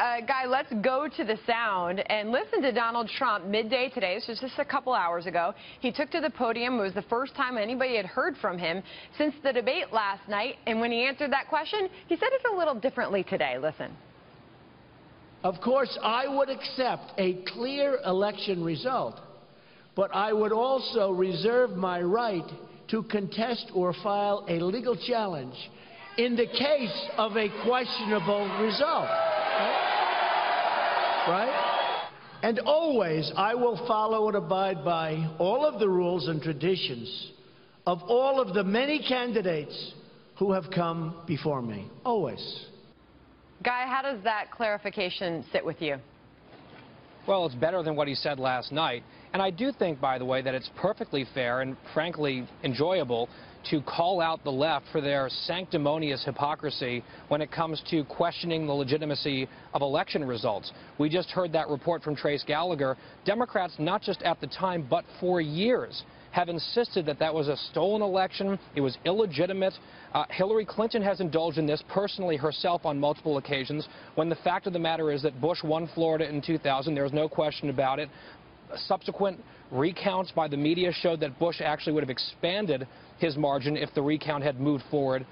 Guy, let's go to the sound and listen to Donald Trump midday today. This was just a couple hours ago. He took to the podium. It was the first time anybody had heard from him since the debate last night. And when he answered that question, he said it a little differently today. Listen. Of course, I would accept a clear election result, but I would also reserve my right to contest or file a legal challenge in the case of a questionable result. Right? And always I will follow and abide by all of the rules and traditions of all of the many candidates who have come before me. Always. Guy, how does that clarification sit with you? Well, it's better than what he said last night. And I do think, by the way, that it's perfectly fair and, frankly, enjoyable to call out the left for their sanctimonious hypocrisy when it comes to questioning the legitimacy of election results. We just heard that report from Trace Gallagher. Democrats, not just at the time, but for years, have insisted that that was a stolen election. It was illegitimate. Hillary Clinton has indulged in this personally herself on multiple occasions, when the fact of the matter is that Bush won Florida in 2000. There was no question about it. Subsequent recounts by the media showed that Bush actually would have expanded his margin if the recount had moved forward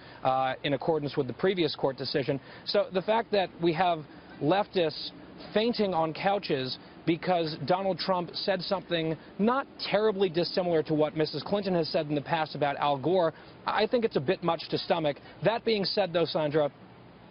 in accordance with the previous court decision. So the fact that we have leftists fainting on couches because Donald Trump said something not terribly dissimilar to what Mrs. Clinton has said in the past about Al Gore, I think it's a bit much to stomach. That being said, though, Sandra,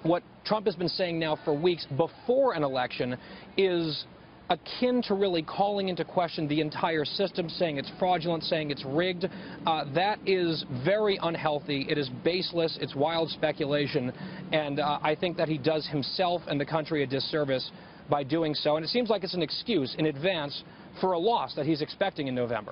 what Trump has been saying now for weeks before an election is akin to really calling into question the entire system, saying it's fraudulent, saying it's rigged. That is very unhealthy. It is baseless. It's wild speculation. And I think that he does himself and the country a disservice by doing so. And it seems like it's an excuse in advance for a loss that he's expecting in November.